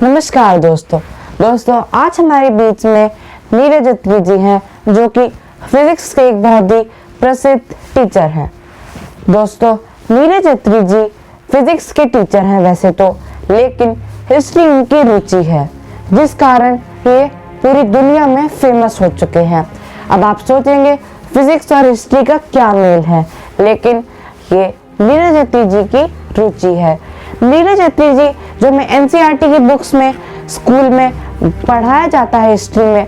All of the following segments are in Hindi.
नमस्कार दोस्तों आज हमारे बीच में नीरज अत्री जी हैं जो कि फिजिक्स के एक बहुत ही प्रसिद्ध टीचर हैं। दोस्तों नीरज अत्री जी फिजिक्स के टीचर हैं वैसे तो, लेकिन हिस्ट्री उनकी रुचि है जिस कारण ये पूरी दुनिया में फेमस हो चुके हैं। अब आप सोचेंगे फिजिक्स और हिस्ट्री का क्या मेल है, लेकिन ये नीरज अत्री जी की रुचि है। नीरज अत्री जी जो मैं एनसीईआरटी की बुक्स में स्कूल में पढ़ाया जाता है हिस्ट्री में,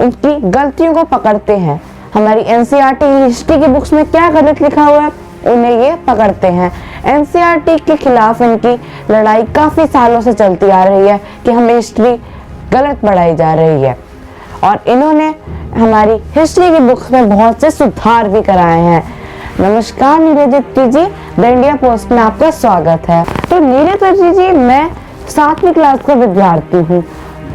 उनकी गलतियों को पकड़ते हैं। हमारी एनसीईआरटी हिस्ट्री की बुक्स में क्या गलत लिखा हुआ है उन्हें ये पकड़ते हैं। एनसीईआरटी के खिलाफ इनकी लड़ाई काफी सालों से चलती आ रही है कि हमें हिस्ट्री गलत पढ़ाई जा रही है, और इन्होंने हमारी हिस्ट्री की बुक्स में बहुत से सुधार भी कराए हैं। नमस्कार नीरज अत्री जी, द इंडिया पोस्ट में आपका स्वागत है। तो नीरज अत्री जी, मैं 7वीं क्लास का विद्यार्थी हूँ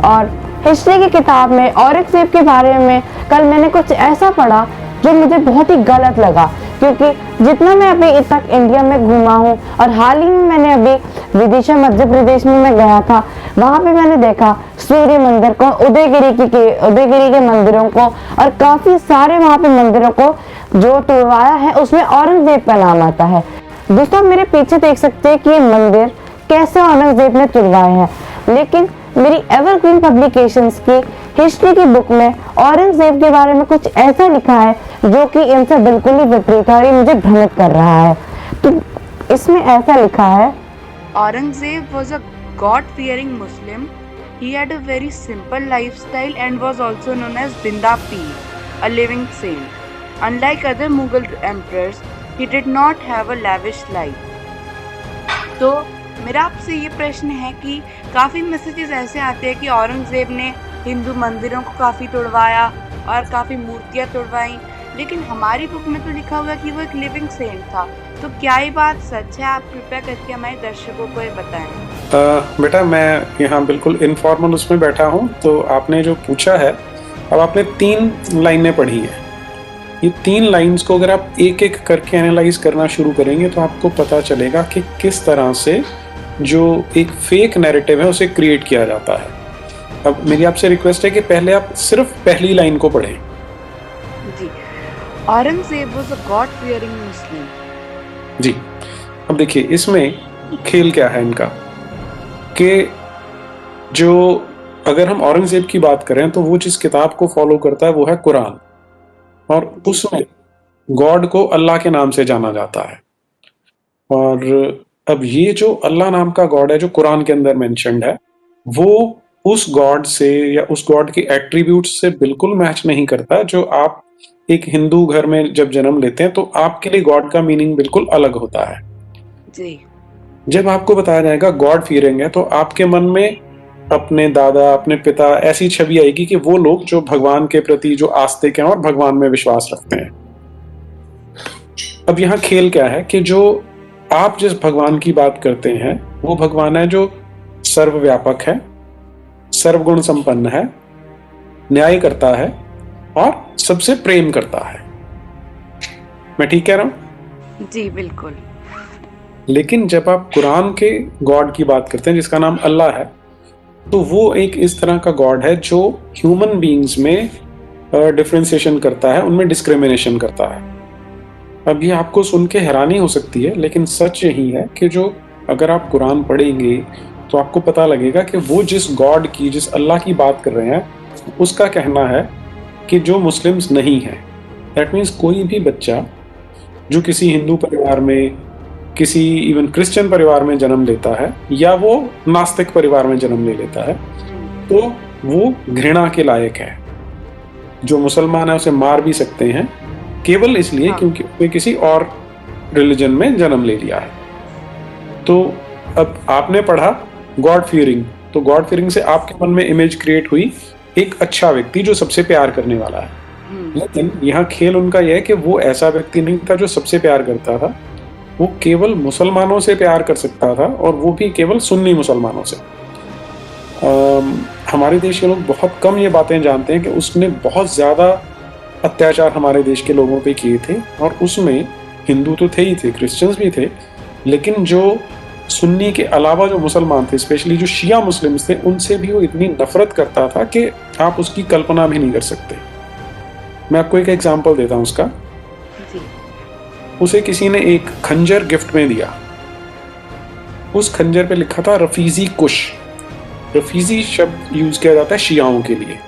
और हिस्ट्री की किताब में औरंगजेब के बारे में कल मैंने कुछ ऐसा पढ़ा जो मुझे बहुत ही गलत लगा, क्योंकि जितना मैं अभी तक इंडिया में घूमा हूँ और हाल ही में मैंने अभी विदिशा मध्य प्रदेश में मैं गया था, वहाँ पे मैंने देखा सूर्य मंदिर को, उदयगिरी के मंदिरों को और काफी सारे वहाँ पे मंदिरों को जो तुड़वाया है उसमें औरंगजेब का नाम आता है। दोस्तों मेरे पीछे देख सकते हैं कि ये मंदिर कैसे औरंगजेब ने तुड़वाए हैं, लेकिन मेरी एवरग्रीन पब्लिकेशंस की हिस्ट्री की बुक में औरंगजेब के बारे में कुछ ऐसा लिखा है जो कि इनसे बिल्कुल ही विपरीत है और ये मुझे भ्रमित कर रहा है। तो इसमें ऐसा लिखा है, Aurangzeb was a God-fearing Muslim. He had a very simple lifestyle and was also known as Binda Peer, a living saint. Unlike other Mughal emperors, he did not have a lavish life. तो मेरा आपसे ये प्रश्न है कि काफ़ी मैसेजेस ऐसे आते हैं कि औरंगज़ेब ने हिंदू मंदिरों को काफ़ी तोड़वाया और काफ़ी मूर्तियाँ तोड़वाई, लेकिन हमारी बुक में तो लिखा हुआ कि वो एक लिविंग सेंट था। तो क्या ये बात सच है? आप कृपया करके हमारे दर्शकों को ये बताएं। बेटा मैं यहाँ बिल्कुल इनफॉर्मल उसमें बैठा हूँ, तो आपने जो पूछा है, अब आपने 3 लाइनें पढ़ी हैं। ये 3 लाइन्स को अगर आप एक एक करके एनालाइज करना शुरू करेंगे तो आपको पता चलेगा कि किस तरह से जो एक फेक नैरेटिव है उसे क्रिएट किया जाता है। अब मेरी आपसे रिक्वेस्ट है कि पहले आप सिर्फ पहली लाइन को पढ़ें। जी, Aurangzeb was a God fearing Muslim. जी, अब देखिए इसमें खेल क्या है इनका, कि जो अगर हम औरंगजेब की बात करें तो वो जिस किताब को फॉलो करता है वो है कुरान, और उसमें गॉड को अल्लाह के नाम से जाना जाता है। और अब ये जो अल्लाह नाम का गॉड है जो कुरान के अंदर मेंशन्ड है, वो उस गॉड से या उस गॉड के एट्रीब्यूट्स से बिल्कुल मैच नहीं करता जो आप एक हिंदू घर में जब जन्म लेते हैं तो आपके लिए गॉड का मीनिंग बिल्कुल अलग होता है। जी, जब आपको बताया जाएगा गॉड फीयरिंग है तो आपके मन में अपने दादा, अपने पिता, ऐसी छवि आएगी कि वो लोग जो भगवान के प्रति जो आस्तिक हैं और भगवान में विश्वास रखते हैं। अब यहाँ खेल क्या है कि जो आप जिस भगवान की बात करते हैं वो भगवान है जो सर्वव्यापक है, सर्वगुण संपन्न है, न्याय करता है और सबसे प्रेम करता है। मैं ठीक कह रहा हूं? जी बिल्कुल। लेकिन जब आप कुरान के गॉड की बात करते हैं जिसका नाम अल्लाह है, तो वो एक इस तरह का गॉड है जो ह्यूमन बीइंग्स में डिफरेंशिएशन करता है, उनमें डिस्क्रिमिनेशन करता है। अब ये आपको सुन के हैरानी हो सकती है, लेकिन सच यही है कि जो अगर आप कुरान पढ़ेंगे तो आपको पता लगेगा कि वो जिस गॉड की, जिस अल्लाह की बात कर रहे हैं, उसका कहना है कि जो मुस्लिम्स नहीं है, दैट मीन्स कोई भी बच्चा जो किसी हिंदू परिवार में, किसी इवन क्रिश्चियन परिवार में जन्म लेता है या वो नास्तिक परिवार में जन्म ले लेता है, तो वो घृणा के लायक है। जो मुसलमान है उसे मार भी सकते हैं केवल इसलिए क्योंकि उसने किसी और रिलीजन में जन्म ले लिया है। तो अब आपने पढ़ा गॉड फियरिंग, तो गॉड फियरिंग से आपके मन में इमेज क्रिएट हुई एक अच्छा व्यक्ति जो सबसे प्यार करने वाला है। लेकिन यहाँ खेल उनका यह है कि वो ऐसा व्यक्ति नहीं था जो सबसे प्यार करता था, वो केवल मुसलमानों से प्यार कर सकता था, और वो भी केवल सुन्नी मुसलमानों से। हमारे देश के लोग बहुत कम ये बातें जानते हैं कि उसने बहुत ज़्यादा अत्याचार हमारे देश के लोगों पे किए थे, और उसमें हिंदू तो थे ही थे, क्रिश्चियंस भी थे, लेकिन जो सुन्नी के अलावा जो मुसलमान थे, स्पेशली जो शिया मुस्लिम्स थे, उनसे भी वो इतनी नफरत करता था कि आप उसकी कल्पना भी नहीं कर सकते। मैं आपको एक एग्जांपल देता हूँ उसका। जी। उसे किसी ने एक खंजर गिफ्ट में दिया। उस खंजर पे लिखा था रफीजी कुश। रफीजी शब्द यूज किया जाता है शियाओं के लिए,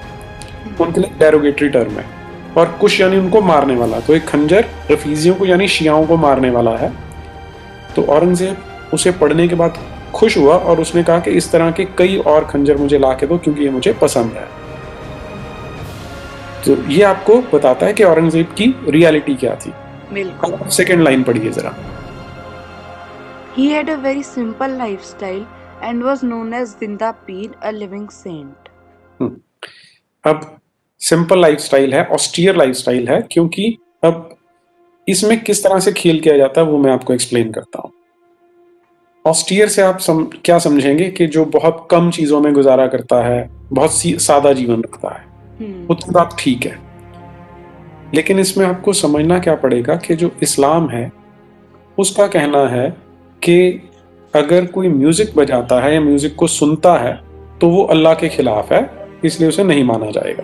उनके लिए डेरोगेटरी टर्म है, और कुश यानी उनको मारने वाला। तो एक खंजर रफीजियों को यानी शियाओं को मारने वाला है। तो औरंगजेब उसे पढ़ने के बाद खुश हुआ और उसने कहा कि इस तरह के कई और खंजर मुझे ला के दो, क्योंकि ये मुझे पसंद है। तो ये आपको बताता है कि औरंगजेब की रियलिटी क्या थी। बिल्कुल। अब सेकंड लाइन पढ़िए जरा। He had a very simple lifestyle and was known as Binda Peer, a living saint. अब सिंपल लाइफस्टाइल है, ऑस्टियर लाइफस्टाइल है, क्योंकि अब इसमें किस तरह से खेल किया जाता है वो मैं आपको एक्सप्लेन करता हूँ। ऑस्टियर से आप क्या समझेंगे कि जो बहुत कम चीजों में गुजारा करता है, बहुत सादा जीवन रखता है, उतनी बात ठीक है। लेकिन इसमें आपको समझना क्या पड़ेगा कि जो इस्लाम है उसका कहना है कि अगर कोई म्यूजिक बजाता है या म्यूजिक को सुनता है तो वो अल्लाह के खिलाफ है, इसलिए उसे नहीं माना जाएगा।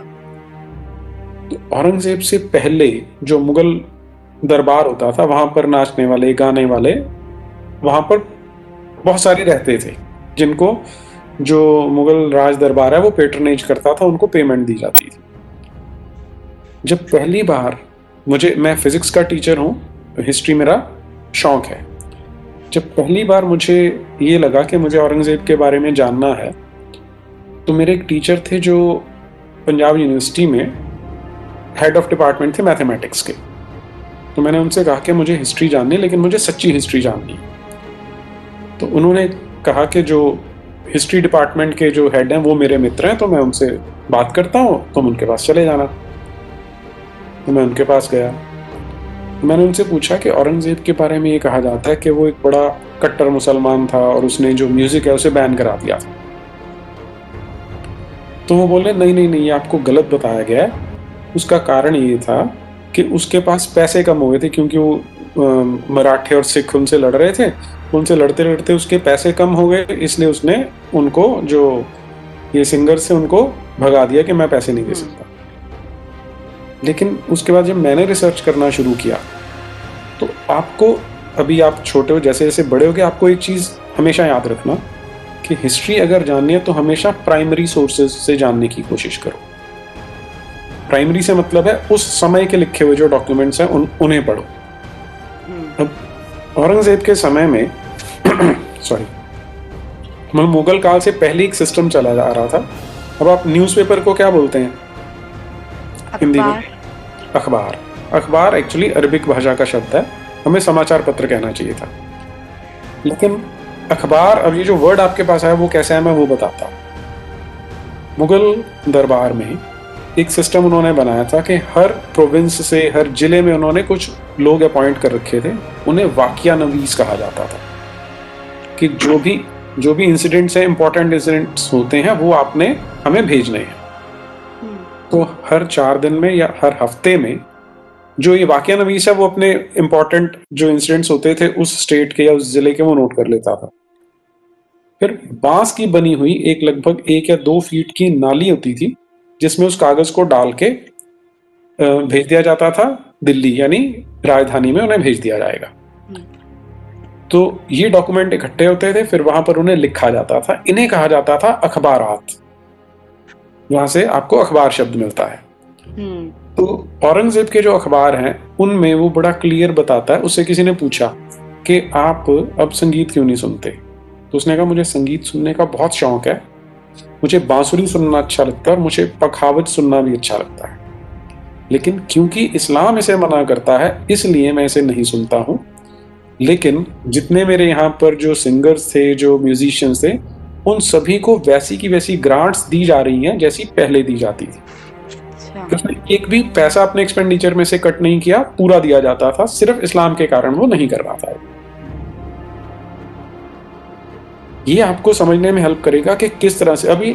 तो औरंगजेब से पहले जो मुगल दरबार होता था, वहां पर नाचने वाले, गाने वाले वहां पर बहुत सारे रहते थे, जिनको जो मुगल राज दरबार है वो पेट्रनेज करता था, उनको पेमेंट दी जाती थी। जब पहली बार मैं फिजिक्स का टीचर हूँ, हिस्ट्री मेरा शौक है। जब पहली बार मुझे ये लगा कि मुझे औरंगजेब के बारे में जानना है, तो मेरे एक टीचर थे जो पंजाब यूनिवर्सिटी में हेड ऑफ डिपार्टमेंट थे मैथमेटिक्स के। तो मैंने उनसे कहा कि मुझे हिस्ट्री जाननी है, लेकिन मुझे सच्ची हिस्ट्री जाननी है। तो उन्होंने कहा कि जो हिस्ट्री डिपार्टमेंट के जो हेड हैं वो मेरे मित्र हैं, तो मैं उनसे बात करता हूँ, तुम उनके पास चले जाना। तो मैं उनके पास गया। मैंने उनसे पूछा कि औरंगजेब के बारे में ये कहा जाता है कि वो एक बड़ा कट्टर मुसलमान था और उसने जो म्यूजिक है उसे बैन करा दिया था। तो वो बोले नहीं नहीं नहीं, ये आपको गलत बताया गया है। उसका कारण ये था कि उसके पास पैसे कम हो गए थे, क्योंकि वो मराठे और सिख उनसे लड़ रहे थे। उनसे लड़ते लड़ते उसके पैसे कम हो गए, इसलिए उसने उनको, जो ये सिंगर्स थे, उनको भगा दिया कि मैं पैसे नहीं दे सकता। लेकिन उसके बाद जब मैंने रिसर्च करना शुरू किया, तो आपको, अभी आप छोटे हो, जैसे जैसे बड़े होगे, आपको एक चीज़ हमेशा याद रखना कि हिस्ट्री अगर जाननी है तो हमेशा प्राइमरी सोर्सेज से जानने की कोशिश करो। प्राइमरी से मतलब है उस समय के लिखे हुए जो डॉक्यूमेंट्स हैं उन्हें पढ़ो। अब औरंगजेब के समय में सॉरी, मुगल काल से पहले एक सिस्टम चला जा रहा था। अब आप न्यूज़पेपर को क्या बोलते हैं हिंदी में? अखबार। अखबार एक्चुअली अरबिक भाषा का शब्द है, हमें समाचार पत्र कहना चाहिए था। लेकिन अखबार, अब ये जो वर्ड आपके पास है वो कैसा है मैं वो बताता हूँ। मुगल दरबार में एक सिस्टम उन्होंने बनाया था कि हर प्रोविंस से, हर जिले में उन्होंने कुछ लोग अपॉइंट कर रखे थे, उन्हें वाकिया नवीस कहा जाता था, कि जो भी इंसिडेंट्स हैं, इंपॉर्टेंट इंसिडेंट्स होते हैं, वो आपने हमें भेजने हैं। तो हर 4 दिन में या हर हफ्ते में जो ये वाकिया नवीस है वो अपने इंपॉर्टेंट जो इंसिडेंट्स होते थे उस स्टेट के या उस जिले के, वो नोट कर लेता था। फिर बांस की बनी हुई एक लगभग 1 या 2 फीट की नाली होती थी, जिसमें उस कागज को डाल के भेज दिया जाता था दिल्ली, यानी राजधानी में उन्हें भेज दिया जाएगा। तो ये डॉक्यूमेंट इकट्ठे होते थे, फिर वहां पर उन्हें लिखा जाता था। इन्हें कहा जाता था अखबारात। वहां से आपको अखबार शब्द मिलता है। तो औरंगजेब के जो अखबार हैं उनमें वो बड़ा क्लियर बताता है। उससे किसी ने पूछा कि आप अब संगीत क्यों नहीं सुनते? तो उसने कहा मुझे संगीत सुनने का बहुत शौक है, मुझे बांसुरी सुनना अच्छा लगता है और मुझे पखावज सुनना भी अच्छा लगता है, लेकिन क्योंकि इस्लाम इसे मना करता है इसलिए मैं इसे नहीं सुनता हूँ। लेकिन जितने मेरे यहाँ पर जो सिंगर्स थे, जो म्यूजिशियंस थे, उन सभी को वैसी की वैसी ग्रांट्स दी जा रही हैं जैसी पहले दी जाती थी। उसने एक भी पैसा अपने एक्सपेंडिचर में से कट नहीं किया, पूरा दिया जाता था। सिर्फ इस्लाम के कारण वो नहीं कर रहा था। ये आपको समझने में हेल्प करेगा कि किस तरह से अभी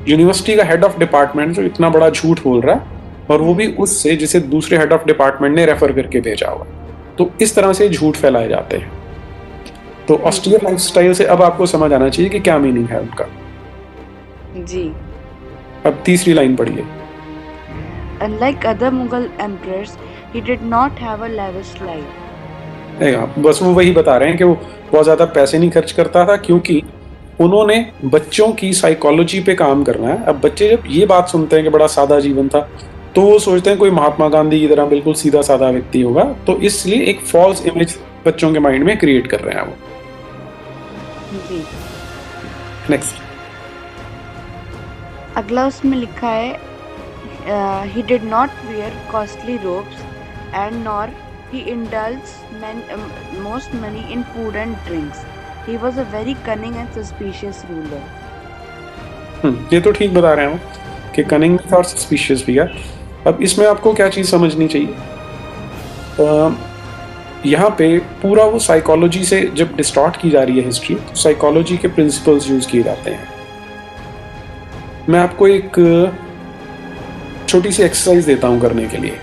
यूनिवर्सिटी का हेड ऑफ डिपार्टमेंट जो इतना बड़ा झूठ बोल रहा है, और वो भी उससे जिसे दूसरे हेड ऑफ डिपार्टमेंट ने रेफर करके भेजा हुआ। तो इस तरह से झूठ फैलाए जाते हैं। तो ऑस्टियर लाइफस्टाइल से अब आपको समझ आना चाहिए कि क्या मीनिंग है उनका। जी। अब तीसरी लाइन पढ़िए। Unlike other Mughal emperors, he did not have a lavish life. बस वो वही बता रहे हैं कि वो बहुत ज़्यादा पैसे नहीं खर्च करता था, क्योंकि उन्होंने बच्चों की साइकोलॉजी पे काम करना है। अब बच्चे जब ये बात सुनते हैं कि बड़ा सादा जीवन था, तो वो सोचते हैं कोई महात्मा गांधी की तरह बिल्कुल सीधा साधा व्यक्ति होगा, तो इसलिए एक फॉल्स इमेज बच्चों के माइंड में क्रिएट कर रहे हैं वो। जी। नेक्स्ट। अगला उसमें लिखा है he did not wear costly robes and nor he indulged most money in food and drinks. He was a very cunning and suspicious ruler. ये तो ठीक बता रहे हैं कि कनिंग भी था और सस्पिशियस भी है। अब इसमें आपको क्या चीज़ समझनी चाहिए, यहाँ पे पूरा वो साइकोलॉजी से जब डिस्टॉर्ट की जा रही है हिस्ट्री, तो साइकोलॉजी के प्रिंसिपल्स यूज किए जाते हैं। मैं आपको एक छोटी सी एक्सरसाइज देता हूँ करने के लिए।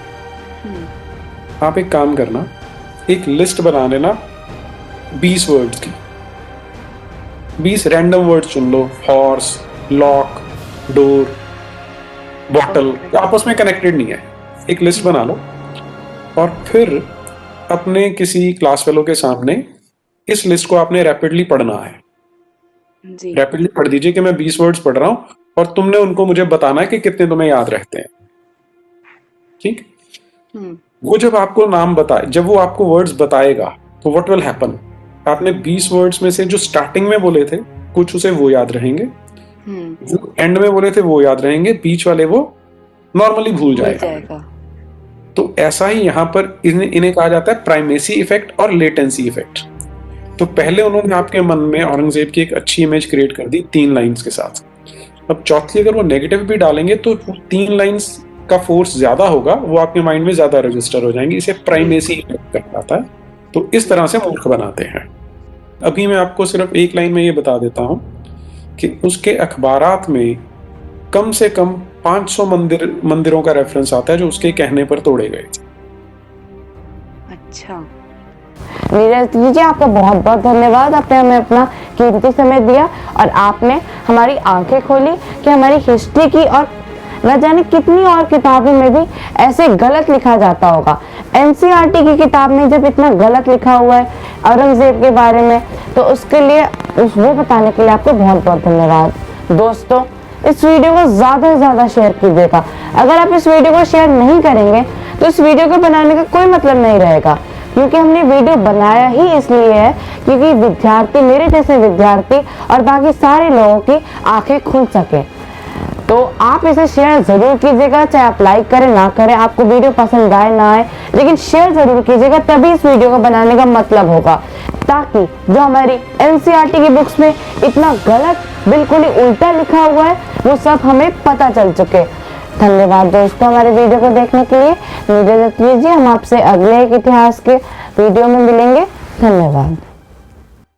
आप एक काम करना, एक लिस्ट बना लेना 20 वर्ड्स की, 20 रैंडम वर्ड्स चुन लो, हॉर्स, लॉक, डोर, बॉटल, आपस में कनेक्टेड नहीं है। एक लिस्ट बना लो और फिर अपने किसी क्लास फेलो के सामने इस लिस्ट को आपने रैपिडली पढ़ना है। जी। रैपिडली पढ़ दीजिए कि मैं 20 वर्ड्स पढ़ रहा हूँ और तुमने उनको मुझे बताना है कि कितने तुम्हें याद रहते हैं। ठीक? वो जब आपको नाम बताए, जब वो आपको वर्ड्स बताएगा, तो व्हाट विल हैपन, आपने 20 वर्ड्स में से जो स्टार्टिंग में बोले थे कुछ उसे वो याद रहेंगे, जो एंड में बोले थे वो याद रहेंगे, बीच वाले वो नॉर्मली भूल जाएगा। तो ऐसा ही यहाँ पर इन्हें कहा जाता है प्राइमेसी इफेक्ट और लेटेंसी इफेक्ट। तो पहले उन्होंने आपके मन में औरंगजेब की एक अच्छी इमेज क्रिएट कर दी 3 लाइंस के साथ। अब चौथी अगर वो नेगेटिव भी डालेंगे तो 3 लाइंस का फोर्स ज्यादा होगा, वो आपके माइंड में ज्यादा रजिस्टर हो जाएंगे। इसे प्राइमेसी इफेक्ट कहा जाता है। तो इस तरह से मूर्ख बनाते हैं। अभी मैं आपको सिर्फ एक लाइन में ये बता देता हूं कि उसके अखबारात में कम से कम 500 मंदिरों का रेफरेंस आता है जो उसके कहने पर तोड़े गए थे। अच्छा। नीरज जी, आपका बहुत बहुत धन्यवाद। आपने हमें अपना कीमती समय दिया और आपने हमारी आंखें खोली कि हमारी हिस्ट्री की और न जाने कितनी और किताबों में भी ऐसे गलत लिखा जाता होगा। एनसीईआरटी की किताब में जब इतना गलत लिखा हुआ है औरंगजेब के बारे में, तो उसके लिए वो बताने के लिए आपको बहुत बहुत धन्यवाद। दोस्तों, इस वीडियो को ज़्यादा से ज़्यादा शेयर कीजिएगा। अगर आप इस वीडियो को शेयर नहीं करेंगे तो इस वीडियो को बनाने का कोई मतलब नहीं रहेगा, क्योंकि हमने वीडियो बनाया ही इसलिए है क्योंकि विद्यार्थी, मेरे जैसे विद्यार्थी और बाकी सारे लोगों की आंखें खुल सके। तो आप इसे शेयर जरूर कीजिएगा, चाहे आप लाइक करें ना करें, आपको वीडियो पसंद आए ना आए, लेकिन शेयर जरूर कीजिएगा, तभी इस वीडियो को बनाने का मतलब होगा, ताकि जो हमारी एनसीईआरटी की बुक्स में इतना गलत, बिल्कुल ही उल्टा लिखा हुआ है, वो सब हमें पता चल चुके। धन्यवाद दोस्तों हमारे वीडियो को देखने के लिए। नीरज लीजिए, हम आपसे अगले एक इतिहास के वीडियो में मिलेंगे। धन्यवाद।